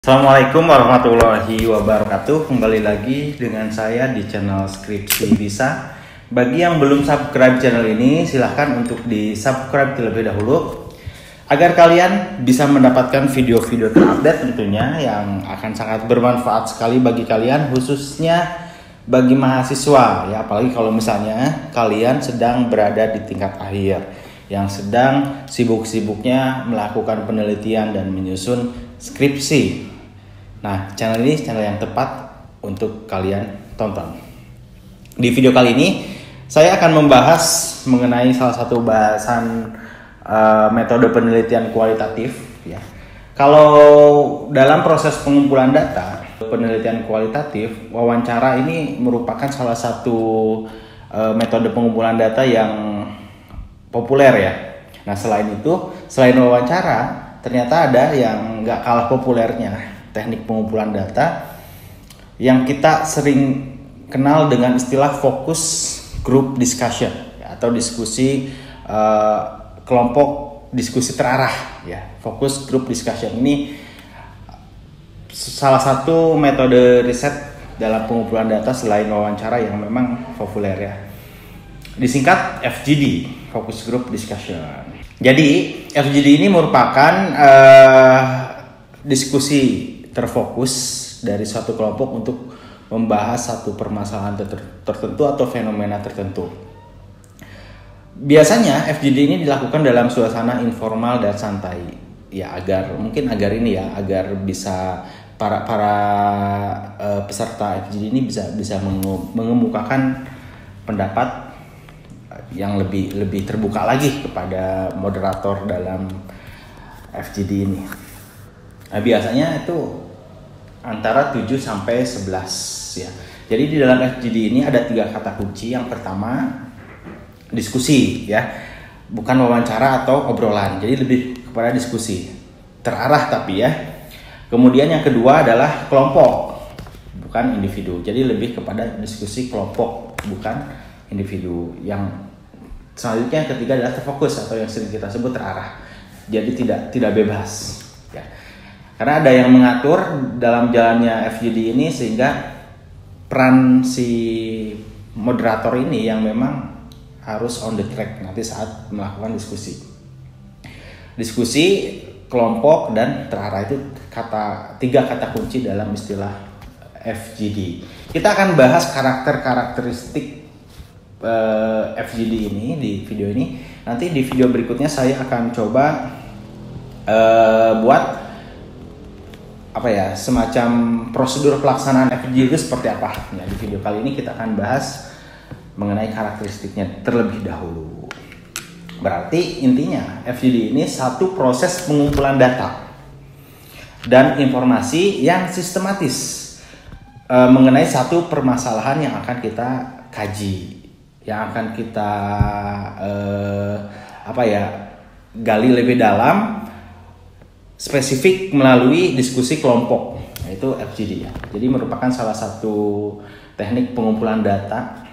Assalamualaikum warahmatullahi wabarakatuh. Kembali lagi dengan saya di channel Skripsi Bisa. Bagi yang belum subscribe channel ini, silahkan untuk di subscribe terlebih dahulu agar kalian bisa mendapatkan video-video terupdate tentunya yang akan sangat bermanfaat sekali bagi kalian, khususnya bagi mahasiswa ya. Apalagi kalau misalnya kalian sedang berada di tingkat akhir yang sedang sibuk-sibuknya melakukan penelitian dan menyusun skripsi. Nah, channel ini channel yang tepat untuk kalian tonton. Di video kali ini, saya akan membahas mengenai salah satu bahasan metode penelitian kualitatif. Ya. Kalau dalam proses pengumpulan data, penelitian kualitatif, wawancara ini merupakan salah satu metode pengumpulan data yang populer ya. Nah, selain itu, selain wawancara, ternyata ada yang nggak kalah populernya. Teknik pengumpulan data yang kita sering kenal dengan istilah focus group discussion ya, atau diskusi kelompok diskusi terarah ya. Focus group discussion ini salah satu metode riset dalam pengumpulan data selain wawancara yang memang populer ya. Disingkat FGD, focus group discussion. Jadi FGD ini merupakan diskusi terfokus dari suatu kelompok untuk membahas satu permasalahan tertentu atau fenomena tertentu. Biasanya FGD ini dilakukan dalam suasana informal dan santai. Ya agar agar bisa para peserta FGD ini bisa mengemukakan pendapat yang lebih terbuka lagi kepada moderator dalam FGD ini. Nah, biasanya itu antara 7 sampai 11 ya. Jadi di dalam FGD ini ada 3 kata kunci. Yang pertama diskusi ya. Bukan wawancara atau obrolan. Jadi lebih kepada diskusi. Terarah tapi ya. Kemudian yang kedua adalah kelompok, bukan individu. Jadi lebih kepada diskusi kelompok, bukan individu. Yang selanjutnya yang ketiga adalah terfokus atau yang sering kita sebut terarah. Jadi tidak bebas ya. Karena ada yang mengatur dalam jalannya FGD ini sehingga peran si moderator ini yang memang harus on the track nanti saat melakukan diskusi. Diskusi, kelompok, dan terarah itu 3 kata kunci dalam istilah FGD. Kita akan bahas karakteristik FGD ini di video ini. Nanti di video berikutnya saya akan coba buat semacam prosedur pelaksanaan FGD itu seperti apa. Nah, di video kali ini kita akan bahas mengenai karakteristiknya terlebih dahulu. Berarti intinya FGD ini satu proses pengumpulan data dan informasi yang sistematis mengenai satu permasalahan yang akan kita kaji, yang akan kita gali lebih dalam, spesifik melalui diskusi kelompok, yaitu FGD ya. Jadi merupakan salah satu teknik pengumpulan data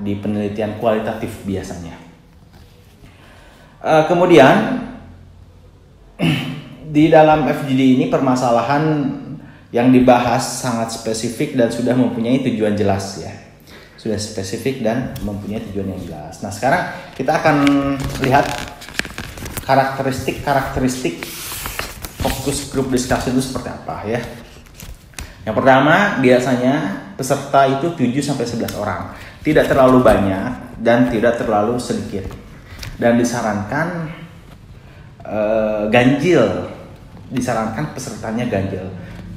di penelitian kualitatif biasanya. Kemudian di dalam FGD ini permasalahan yang dibahas sangat spesifik dan sudah mempunyai tujuan jelas ya. Sudah spesifik dan mempunyai tujuan yang jelas. Nah, sekarang kita akan lihat karakteristik fokus group discussion itu seperti apa ya. Yang pertama, biasanya peserta itu 7 sampai 11 orang. Tidak terlalu banyak dan tidak terlalu sedikit. Dan disarankan ganjil. Disarankan pesertanya ganjil.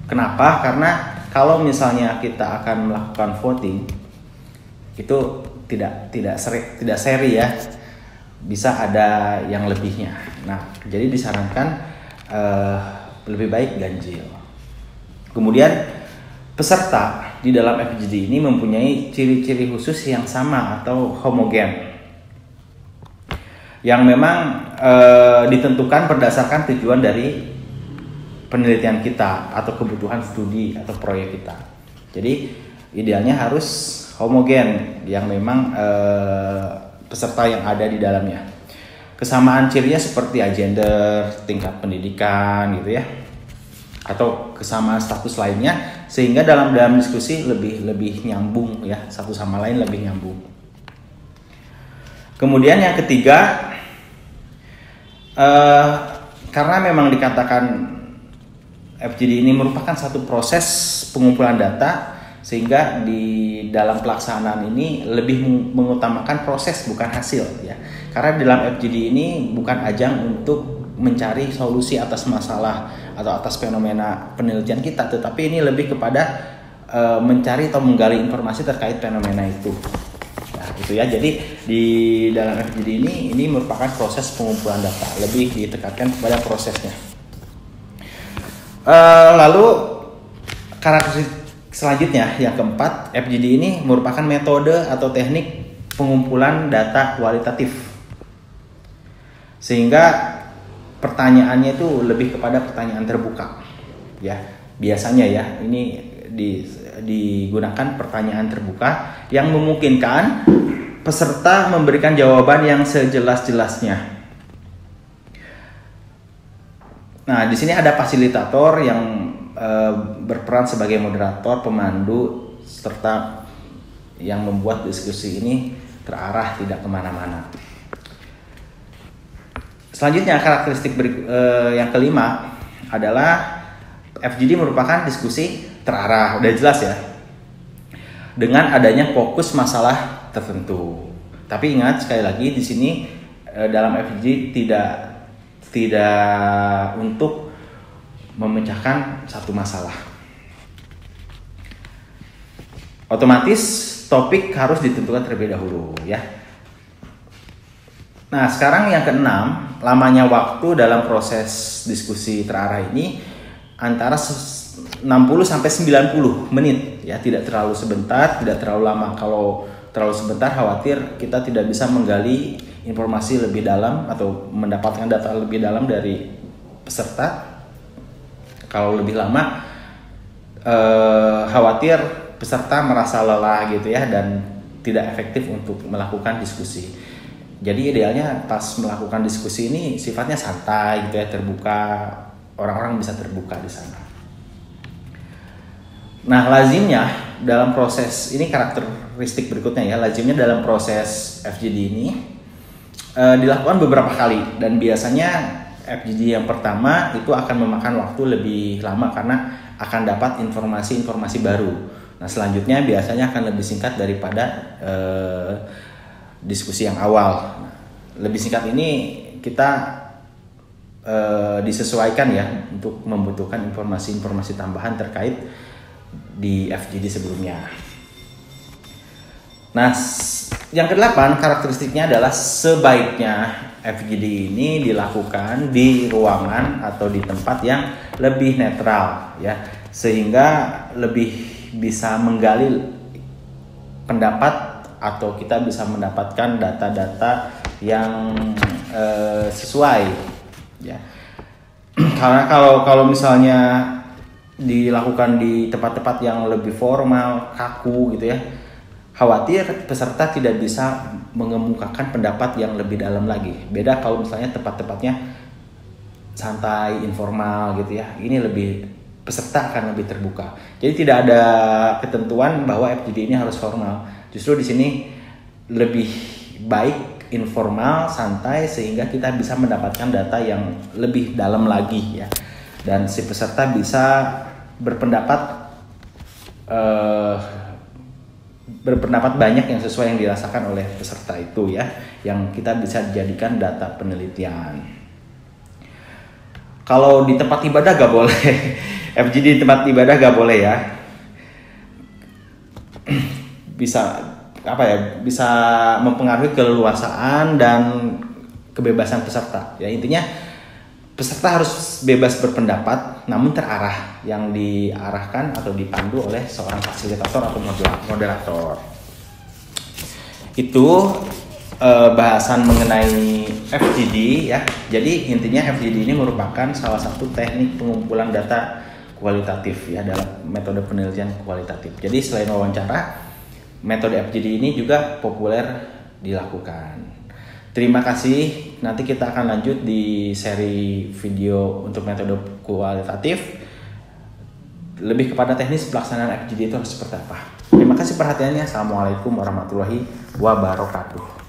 Kenapa? Karena kalau misalnya kita akan melakukan voting itu tidak seri ya. Bisa ada yang lebihnya. Nah, jadi disarankan lebih baik ganjil. Kemudian peserta di dalam FGD ini mempunyai ciri-ciri khusus yang sama atau homogen, yang memang ditentukan berdasarkan tujuan dari penelitian kita atau kebutuhan studi atau proyek kita. Jadi idealnya harus homogen, yang memang peserta yang ada di dalamnya. Kesamaan cirinya seperti gender, tingkat pendidikan gitu ya. atau kesamaan status lainnya, sehingga dalam diskusi lebih nyambung ya, satu sama lain lebih nyambung. Kemudian yang ketiga, karena memang dikatakan FGD ini merupakan satu proses pengumpulan data, sehingga di dalam pelaksanaan ini lebih mengutamakan proses bukan hasil ya. Karena dalam FGD ini bukan ajang untuk mencari solusi atas masalah atau atas fenomena penelitian kita, tetapi ini lebih kepada mencari atau menggali informasi terkait fenomena itu. Nah, itu ya. Jadi di dalam FGD ini merupakan proses pengumpulan data, lebih ditekankan kepada prosesnya. Lalu karakteristik selanjutnya yang keempat, FGD ini merupakan metode atau teknik pengumpulan data kualitatif, sehingga pertanyaannya itu lebih kepada pertanyaan terbuka ya. Biasanya ya ini digunakan pertanyaan terbuka yang memungkinkan peserta memberikan jawaban yang sejelas-jelasnya. Nah, di sini ada fasilitator yang berperan sebagai moderator, pemandu, serta yang membuat diskusi ini terarah tidak kemana-mana. Selanjutnya karakteristik yang kelima adalah FGD merupakan diskusi terarah, udah jelas ya, dengan adanya fokus masalah tertentu. Tapi ingat sekali lagi di sini dalam FGD tidak untuk memecahkan satu masalah. Otomatis topik harus ditentukan terlebih dahulu ya. Nah, sekarang yang keenam, lamanya waktu dalam proses diskusi terarah ini antara 60 sampai 90 menit ya, tidak terlalu sebentar, tidak terlalu lama. Kalau terlalu sebentar khawatir kita tidak bisa menggali informasi lebih dalam atau mendapatkan data lebih dalam dari peserta. Kalau lebih lama khawatir peserta merasa lelah gitu ya, dan tidak efektif untuk melakukan diskusi. Jadi idealnya pas melakukan diskusi ini sifatnya santai gitu ya, terbuka, orang-orang bisa terbuka di sana. Nah, lazimnya dalam proses ini karakteristik berikutnya ya, lazimnya dalam proses FGD ini dilakukan beberapa kali, dan biasanya FGD yang pertama itu akan memakan waktu lebih lama karena akan dapat informasi-informasi baru. Nah, selanjutnya biasanya akan lebih singkat daripada diskusi yang awal. Nah, lebih singkat ini kita disesuaikan ya untuk membutuhkan informasi-informasi tambahan terkait di FGD sebelumnya. Nah, yang kedelapan karakteristiknya adalah sebaiknya FGD ini dilakukan di ruangan atau di tempat yang lebih netral ya, sehingga lebih bisa menggali pendapat atau kita bisa mendapatkan data-data yang sesuai ya. Karena kalau misalnya dilakukan di tempat-tempat yang lebih formal, kaku gitu ya, khawatir peserta tidak bisa mengemukakan pendapat yang lebih dalam lagi. Beda kalau misalnya tempat-tempatnya santai, informal gitu ya. Ini lebih, peserta akan lebih terbuka. Jadi tidak ada ketentuan bahwa FGD ini harus formal. Justru di sini lebih baik informal, santai, sehingga kita bisa mendapatkan data yang lebih dalam lagi ya. Dan si peserta bisa berpendapat banyak yang sesuai yang dirasakan oleh peserta itu ya, yang kita bisa dijadikan data penelitian. Kalau di tempat ibadah gak boleh FGD di tempat ibadah gak boleh ya, bisa mempengaruhi keleluasaan dan kebebasan peserta ya. Intinya peserta harus bebas berpendapat namun terarah, yang diarahkan atau dipandu oleh seorang fasilitator atau moderator. Itu bahasan mengenai FGD ya. Jadi intinya FGD ini merupakan salah satu teknik pengumpulan data kualitatif ya dalam metode penelitian kualitatif. Jadi selain wawancara, metode FGD ini juga populer dilakukan. Terima kasih. Nanti kita akan lanjut di seri video untuk metode kualitatif. lebih kepada teknis pelaksanaan FGD itu harus seperti apa. Terima kasih perhatiannya. Assalamualaikum warahmatullahi wabarakatuh.